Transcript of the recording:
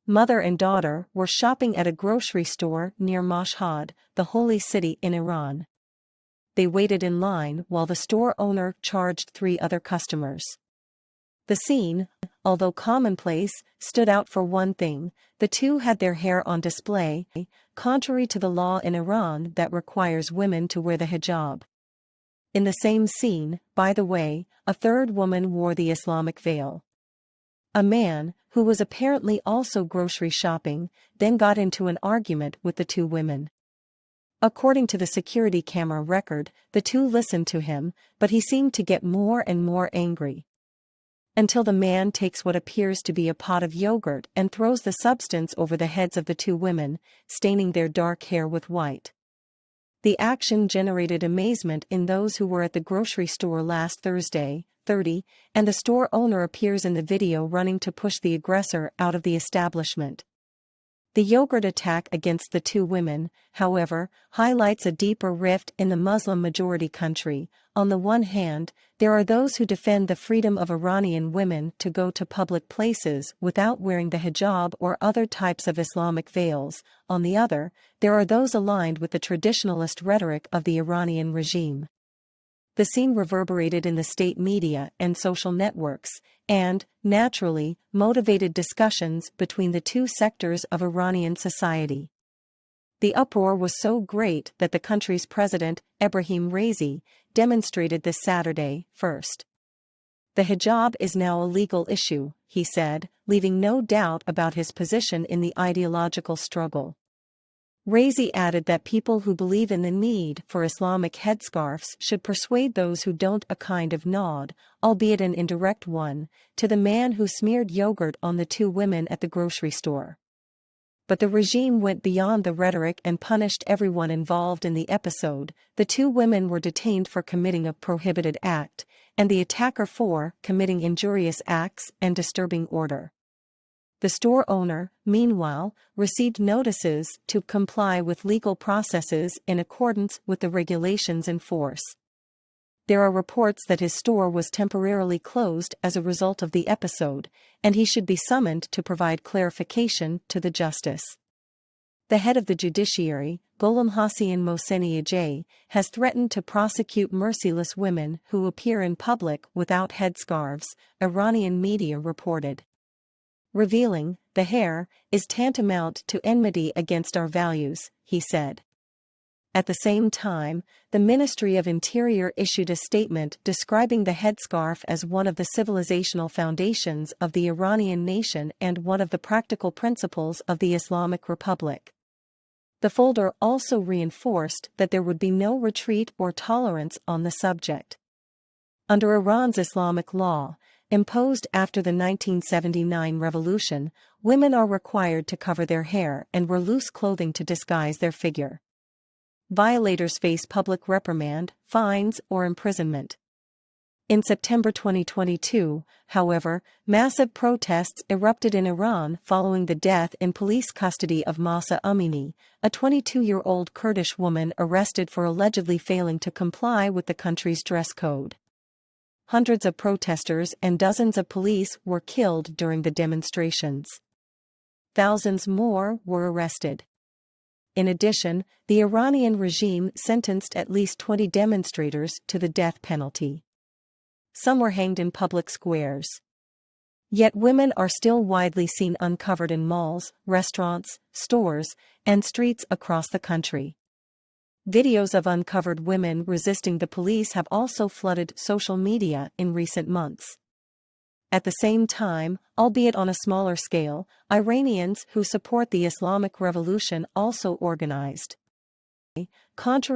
mother and daughter were shopping at a grocery store near Mashhad, the holy city in Iran. They waited in line while the store owner charged 3 other customers. The scene, although commonplace, stood out for one thing: the two had their hair on display, contrary to the law in Iran that requires women to wear the hijab. In the same scene, by the way, a third woman wore the Islamic veil. A man, who was apparently also grocery shopping, then got into an argument with the 2 women. According to the security camera record, the 2 listened to him, but he seemed to get more and more angry. Until the man takes what appears to be a pot of yogurt and throws the substance over the heads of the 2 women, staining their dark hair with white. The action generated amazement in those who were at the grocery store last Thursday, 30, and the store owner appears in the video running to push the aggressor out of the establishment. The yogurt attack against the 2 women, however, highlights a deeper rift in the Muslim-majority country. On the one hand, there are those who defend the freedom of Iranian women to go to public places without wearing the hijab or other types of Islamic veils. On the other, there are those aligned with the traditionalist rhetoric of the Iranian regime. The scene reverberated in the state media and social networks, and, naturally, motivated discussions between the 2 sectors of Iranian society. The uproar was so great that the country's president, Ebrahim Raisi, demonstrated this Saturday, 1st. The hijab is now a legal issue, he said, leaving no doubt about his position in the ideological struggle. Raisi added that people who believe in the need for Islamic headscarves should persuade those who don't, a kind of nod, albeit an indirect one, to the man who smeared yogurt on the 2 women at the grocery store. But the regime went beyond the rhetoric and punished everyone involved in the episode. The 2 women were detained for committing a prohibited act, and the attacker for committing injurious acts and disturbing order. The store owner, meanwhile, received notices to comply with legal processes in accordance with the regulations in force. There are reports that his store was temporarily closed as a result of the episode, and he should be summoned to provide clarification to the justice. The head of the Judiciary, Gholam Hossein Mohseni, has threatened to prosecute merciless women who appear in public without headscarves, Iranian media reported. Revealing the hair is tantamount to enmity against our values, he said. At the same time, the Ministry of Interior issued a statement describing the headscarf as one of the civilizational foundations of the Iranian nation and one of the practical principles of the Islamic Republic. The folder also reinforced that there would be no retreat or tolerance on the subject. Under Iran's Islamic law, imposed after the 1979 revolution, women are required to cover their hair and wear loose clothing to disguise their figure. Violators face public reprimand, fines, or imprisonment. In September 2022, however, massive protests erupted in Iran following the death in police custody of Mahsa Amini, a 22-year-old Kurdish woman arrested for allegedly failing to comply with the country's dress code. Hundreds of protesters and dozens of police were killed during the demonstrations. Thousands more were arrested. In addition, the Iranian regime sentenced at least 20 demonstrators to the death penalty. Some were hanged in public squares. Yet women are still widely seen uncovered in malls, restaurants, stores, and streets across the country. Videos of uncovered women resisting the police have also flooded social media in recent months. At the same time, albeit on a smaller scale, Iranians who support the Islamic Revolution also organized. Contrary